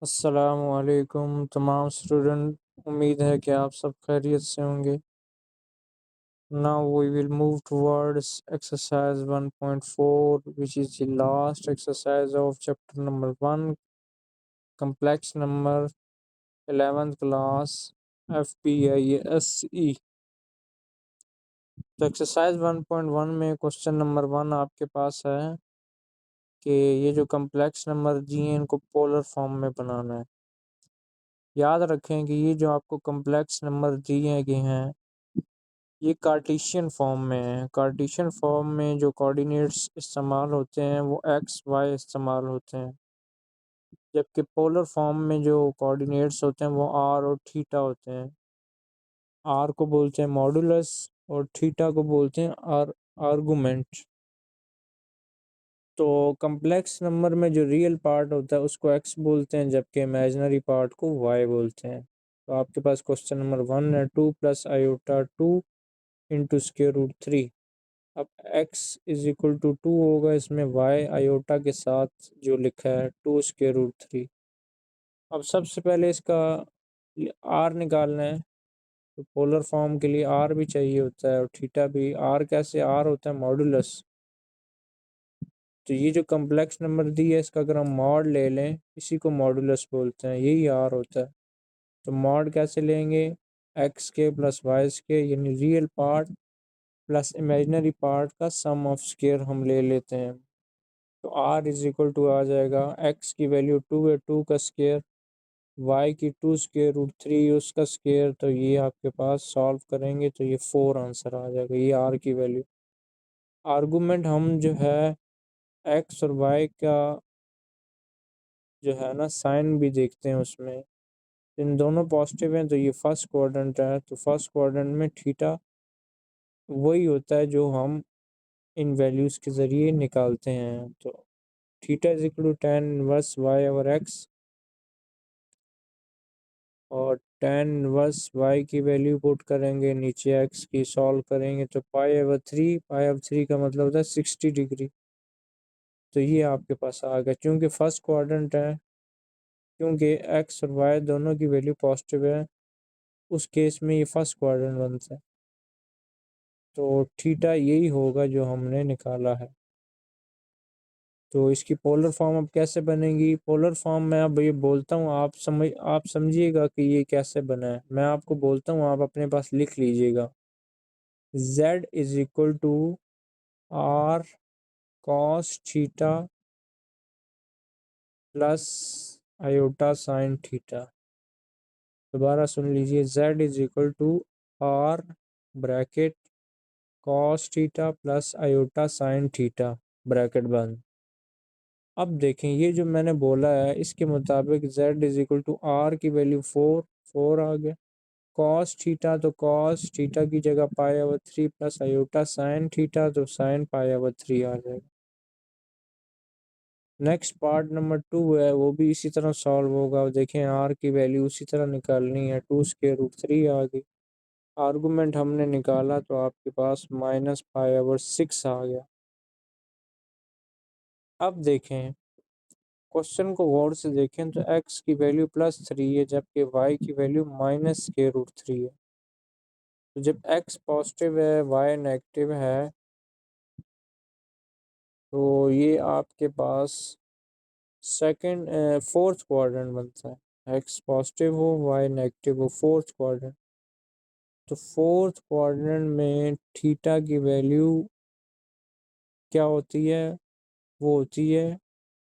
अस्सलामुअलैकुम तमाम स्टूडेंट। उम्मीद है कि आप सब खैरियत से होंगे। Now we will move towards exercise 1.4, which is the last exercise of chapter number 1, complex number, 11th class, FPISE। तो एक्सरसाइज 1.1 में क्वेश्चन नंबर 1 आपके पास है कि ये जो कम्प्लेक्स नंबर दिए हैं इनको पोलर फॉर्म में बनाना है। याद रखें कि ये जो आपको कम्प्लेक्स नंबर दिए गए हैं ये कार्टेशियन फॉर्म में है। कार्टेशियन फॉर्म में जो कोऑर्डिनेट्स इस्तेमाल होते हैं वो एक्स वाई इस्तेमाल होते हैं, जबकि पोलर फॉर्म में जो कोऑर्डिनेट्स होते हैं वो आर और थीटा होते हैं। आर को बोलते हैं मॉडुलस और थीटा को बोलते हैं आर्गुमेंट। तो कम्प्लेक्स नंबर में जो रियल पार्ट होता है उसको एक्स बोलते हैं, जबकि इमेजिनरी पार्ट को वाई बोलते हैं। तो आपके पास क्वेश्चन नंबर 1 है 2 + आयोटा 2 इंटू स्क्वायर रूट 3। अब x इज इक्वल टू 2 होगा, इसमें y आयोटा के साथ जो लिखा है 2 स्क्वायर रूट 3। अब सबसे पहले इसका r निकालना है। तो पोलर फॉर्म के लिए r भी चाहिए होता है और थीटा भी। r कैसे? r होता है मॉडुलस। तो ये जो कम्प्लेक्स नंबर दी है इसका अगर हम मॉड ले लें, इसी को मॉडुलस बोलते हैं, यही r होता है। तो मॉड कैसे लेंगे? x के प्लस वाई के यानी real part plus imaginary part का सम ऑफ स्क्वायर हम ले लेते हैं। तो r इज इक्वल टू आ जाएगा, x की वैल्यू 2 है, 2 का स्क्वायर, y की 2 स्क्वायर रूट 3 उसका स्क्वायर। तो ये आपके पास सॉल्व करेंगे तो ये 4 आंसर आ जाएगा, ये r की वैल्यू। आर्गुमेंट हम जो है x और y का जो है ना साइन भी देखते हैं उसमें। इन दोनों पॉजिटिव हैं तो ये फर्स्ट क्वाड्रेंट है। तो फर्स्ट क्वाड्रेंट में थीटा वही होता है जो हम इन वैल्यूज़ के ज़रिए निकालते हैं। तो theta is equal to tan inverse y over x, और tan इनवर्स y की वैल्यू पुट करेंगे, नीचे x की सॉल्व करेंगे तो पाई ओवर थ्री का मतलब होता है 60 डिग्री। तो ये आपके पास आ गया। क्योंकि फर्स्ट क्वाड्रेंट है, क्योंकि x और y दोनों की वैल्यू पॉजिटिव है, उस केस में ये फर्स्ट क्वाड्रेंट बनता है। तो थीटा यही होगा जो हमने निकाला है। तो इसकी पोलर फॉर्म अब कैसे बनेगी? पोलर फॉर्म में अब ये बोलता हूँ, आप समझिएगा कि ये कैसे बना है। मैं आपको बोलता हूँ, आप अपने पास लिख लीजिएगा। z is equal to r cos theta plus iota sine theta. दोबारा सुन लीजिए, z is equal to r bracket cos theta plus iota sine theta bracket बंद। अब देखें, ये जो मैंने बोला है इसके मुताबिक z is equal to r की वैल्यू 4 आ गया। कॉस थीटा तो कॉस थीटा की जगह पाई/3 प्लस आयोटा साइन थीटा तो साइन पाई/3 आ जाएगा। नेक्स्ट पार्ट नंबर 2 है, वो भी इसी तरह सॉल्व होगा। देखें, आर की वैल्यू उसी तरह निकालनी है, 2 स्क्वायर रूट 3 आ गई। आर्गुमेंट हमने निकाला तो आपके पास -पाई/6 आ गया। अब देखें, क्वेश्चन को गौर से देखें तो x की वैल्यू +3 है, जबकि y की वैल्यू -√3 है। तो जब x पॉजिटिव है y नेगेटिव है तो ये आपके पास सेकंड फोर्थ क्वाड्रेंट बनता है। x पॉजिटिव हो y नेगेटिव हो, फोर्थ क्वाड्रेंट। तो फोर्थ क्वाड्रेंट में थीटा की वैल्यू क्या होती है? वो होती है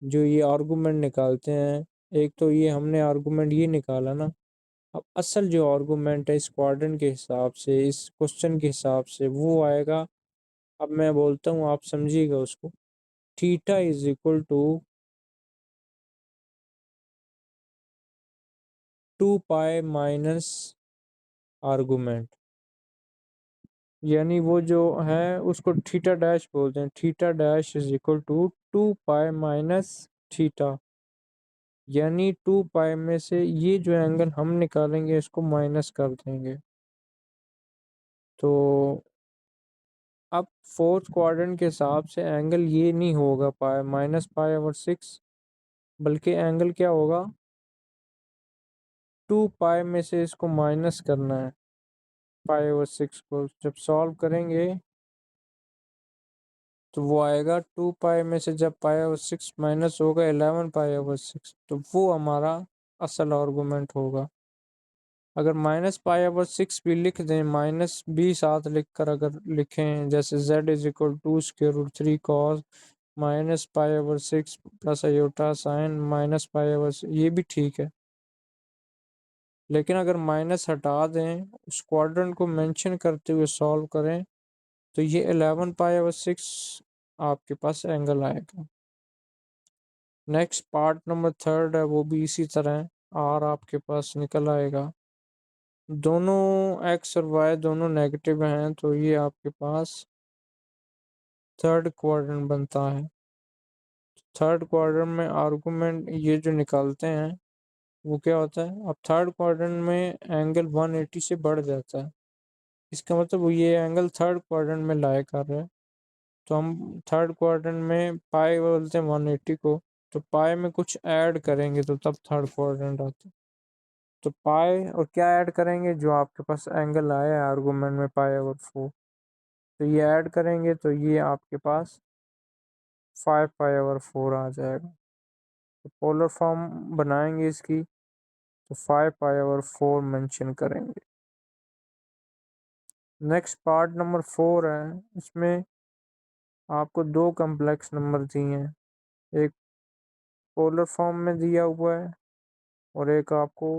जो ये आर्गुमेंट निकालते हैं। एक तो ये हमने आर्गुमेंट ये निकाला ना, अब असल जो आर्गुमेंट है इस क्वाड्रेंट के हिसाब से, इस क्वेश्चन के हिसाब से वो आएगा। अब मैं बोलता हूँ, आप समझिएगा उसको। Theta is equal to 2 pi minus argument, यानी वो जो है उसको थीटा डैश बोलते हैं। Theta dash is equal to 2 pi minus theta, यानी 2 पाई में से ये जो एंगल हम निकालेंगे इसको माइनस कर देंगे। तो अब फोर्थ क्वाड्रेंट के हिसाब से एंगल ये नहीं होगा पाई -पाई/6, बल्कि एंगल क्या होगा? 2 पाई में से इसको माइनस करना है, पाई/6 को जब सॉल्व करेंगे तो वो आएगा 2 पाई में से जब पाई/6 माइनस होगा 11 पाई/6, तो वो हमारा असल आर्गूमेंट होगा। अगर -पाई/6 भी लिख दें, -b साथ लिख कर अगर लिखें, जैसे z=2√3 cos -पाई/6 प्लस अयोटा साइन -पाई/6, ये भी ठीक है। लेकिन अगर माइनस हटा दें, उस क्वाड्रेंट को मेंशन करते हुए सॉल्व करें, तो ये 11 पाई/6 आपके पास एंगल आएगा। नेक्स्ट पार्ट नंबर 3 है, वो भी इसी तरह आर आपके पास निकल आएगा। दोनों एक्स और वाई दोनों नेगेटिव हैं, तो ये आपके पास थर्ड क्वाड्रेंट बनता है। थर्ड क्वाड्रेंट में आर्गुमेंट ये जो निकालते हैं वो क्या होता है, अब थर्ड क्वाड्रेंट में एंगल 180 से बढ़ जाता है। इसका मतलब वो ये एंगल थर्ड क्वाड्रेंट में लाया कर रहा है, तो हम थर्ड क्वाड्रेंट में पाई बोलते हैं 180 को, तो पाई में कुछ ऐड करेंगे तो तब थर्ड क्वाड्रेंट आता है। तो पाई और क्या ऐड करेंगे, जो आपके पास एंगल आया है आर्गुमेंट में पाई/4, तो ये ऐड करेंगे तो ये आपके पास 5 पाई/4 आ जाएगा। तो पोलर फॉर्म बनाएंगे इसकी, तो 5 पाई/4 मेंशन करेंगे। नेक्स्ट पार्ट नंबर 4 है, इसमें आपको दो कम्प्लेक्स नंबर दिए हैं, एक पोलर फॉर्म में दिया हुआ है और एक आपको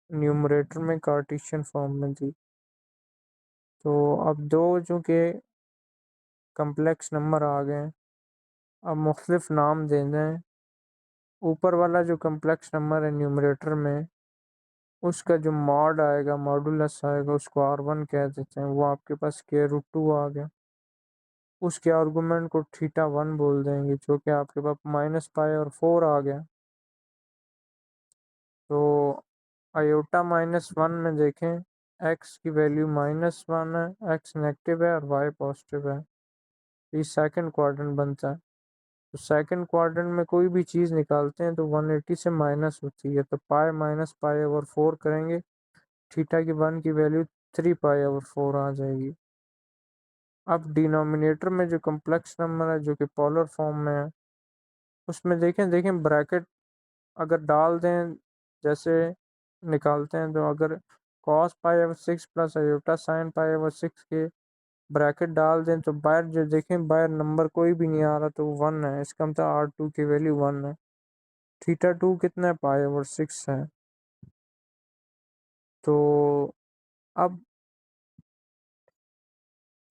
न्यूमरेटर में कार्टेशियन फॉर्म में दी। तो अब दो जो के कम्प्लेक्स नंबर आ गए हैं, अब मुख्तलिफ नाम दे दें। ऊपर वाला जो कम्प्लेक्स नंबर है न्यूमरेटर में, उसका जो मॉड आएगा, मॉडुलस आएगा, उसको R1 कह देते हैं, वो आपके पास स्क्वायर रूट 2 आ गया। उसके आर्गुमेंट को θ1 बोल देंगे, जो कि आपके पास -पाई/4 आ गया। तो आयोटा -1 में देखें, x की वैल्यू -1 है, x नेगेटिव है और y पॉजिटिव है। ये सेकंड क्वाड्रेंट बनता है। तो सेकंड क्वाड्रेंट में कोई भी चीज़ निकालते हैं तो 180 से माइनस होती है, तो पाई माइनस पाई/4 करेंगे, थीटा की 1 की वैल्यू 3 पाई/4 आ जाएगी। अब डिनोमिनेटर में जो कम्प्लेक्स नंबर है जो कि पोलर फॉर्म में है, उसमें देखें देखें ब्रैकेट अगर डाल दें, जैसे निकालते हैं, तो अगर cos पाई/6 प्लस अयोटा साइन पाई/6 के ब्रैकेट डाल दें, तो बाहर जो देखें, बाहर नंबर कोई भी नहीं आ रहा, तो 1 है, इसका मतलब R2 की वैल्यू 1 है। θ2 कितना है, पाई/6 है। तो अब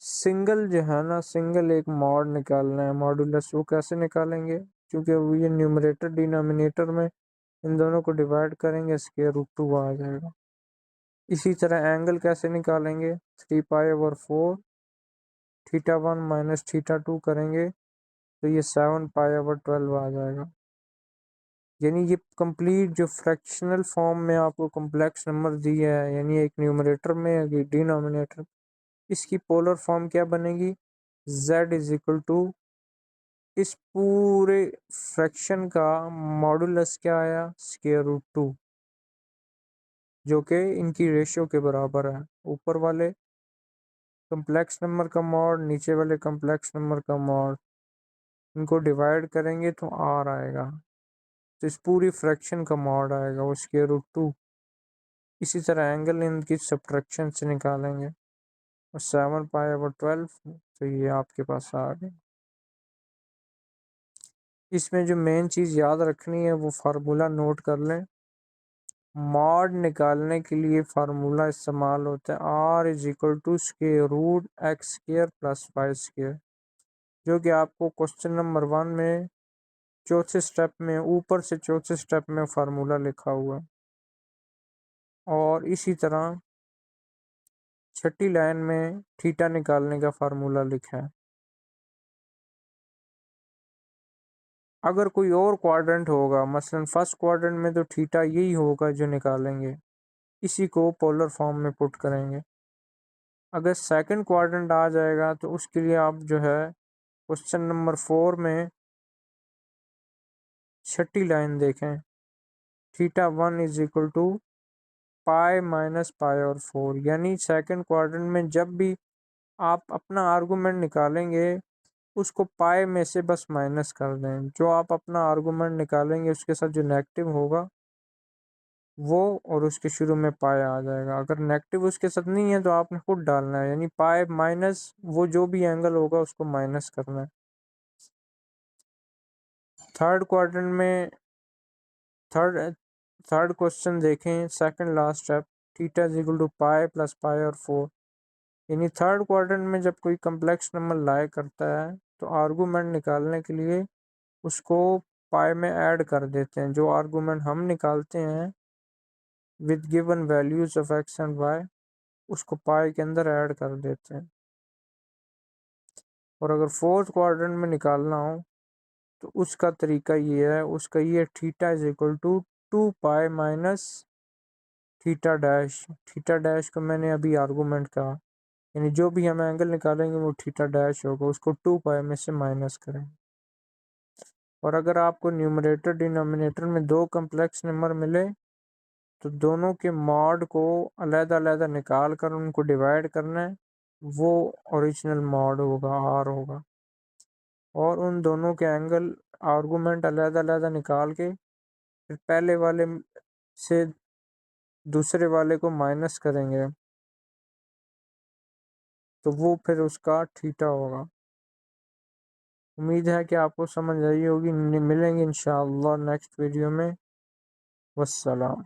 सिंगल जो है ना, सिंगल एक मॉड निकालना है, मॉडुलस, वो कैसे निकालेंगे, क्योंकि वो ये न्यूमरेटर डिनोमिनेटर में इन दोनों को डिवाइड करेंगे, स्क्वायर रूट 2 आ जाएगा। इसी तरह एंगल कैसे निकालेंगे, 3 पाई/4 θ1 माइनस θ2 करेंगे तो ये 7 पाई/12 आ जाएगा। यानी ये कंप्लीट जो फ्रैक्शनल फॉर्म में आपको कॉम्प्लेक्स नंबर दिया है, यानी एक न्यूमरेटर में एक डिनोमिनेटर, इसकी पोलर फॉर्म क्या बनेगी, z=, इस पूरे फ्रैक्शन का मॉडुलस क्या आया, स्क्वायर रूट 2, जो कि इनकी रेशियो के बराबर है। ऊपर वाले कम्प्लेक्स नंबर का मॉड, नीचे वाले कम्प्लेक्स नंबर का मॉड, इनको डिवाइड करेंगे तो r आएगा, तो इस पूरी फ्रैक्शन का मॉड आएगा वो स्क्वायर रूट 2। इसी तरह एंगल इनकी सब्ट्रैक्शन से निकालेंगे, और 7 पाई/12, तो ये आपके पास आ गए। इसमें जो मेन चीज़ याद रखनी है वो फार्मूला नोट कर लें। मॉड निकालने के लिए फार्मूला इस्तेमाल होता है R=√x² + y², जो कि आपको क्वेश्चन नंबर 1 में चौथे स्टेप में, ऊपर से चौथे स्टेप में फार्मूला लिखा हुआ है। और इसी तरह छठी लाइन में थीटा निकालने का फार्मूला लिखा है। अगर कोई और क्वाड्रेंट होगा, मसलन फर्स्ट क्वाड्रेंट में, तो थीटा यही होगा जो निकालेंगे, इसी को पोलर फॉर्म में पुट करेंगे। अगर सेकंड क्वाड्रेंट आ जाएगा तो उसके लिए आप जो है क्वेश्चन नंबर 4 में छठी लाइन देखें, θ1 = पाई माइनस पाई और 4, यानी सेकंड क्वाड्रेंट में जब भी आप अपना आर्गूमेंट निकालेंगे उसको पाई में से बस माइनस कर दें। जो आप अपना आर्गूमेंट निकालेंगे उसके साथ जो नेगेटिव होगा वो, और उसके शुरू में पाई आ जाएगा। अगर नेगेटिव उसके साथ नहीं है तो आपने खुद डालना है, यानी पाई माइनस वो जो भी एंगल होगा उसको माइनस करना है। थर्ड क्वाड्रेंट में थर्ड थर्ड क्वेश्चन देखें, second last step, theta is equal to pi plus pi और 4। यानी थर्ड क्वाड्रेंट में जब कोई कम्प्लेक्स नंबर लाई करता है तो आर्गूमेंट निकालने के लिए उसको पाई में ऐड कर देते हैं। जो आर्गूमेंट हम निकालते हैं with given values of x and y उसको पाई के अंदर ऐड कर देते हैं। और अगर फोर्थ क्वाड्रेंट में निकालना हो तो उसका तरीका ये है, उसका ये theta is equal to 2 pi minus theta dash. Theta dash को मैंने अभी आर्गूमेंट कहा, यानी जो भी हम एंगल निकालेंगे वो थीटा डैश होगा, उसको 2 पाई में से माइनस करें। और अगर आपको न्यूमरेटर डिनोमिनेटर में दो कम्प्लेक्स नंबर मिले तो दोनों के मॉड को अलग अलग निकाल कर उनको डिवाइड करना है, वो ओरिजिनल मॉड होगा, आर होगा। और उन दोनों के एंगल आर्गूमेंट अलग अलग निकाल के फिर पहले वाले से दूसरे वाले को माइनस करेंगे तो वो फिर उसका थीटा होगा। उम्मीद है कि आपको समझ आई होगी। मिलेंगे इंशाअल्लाह नेक्स्ट वीडियो में। वस्सलाम।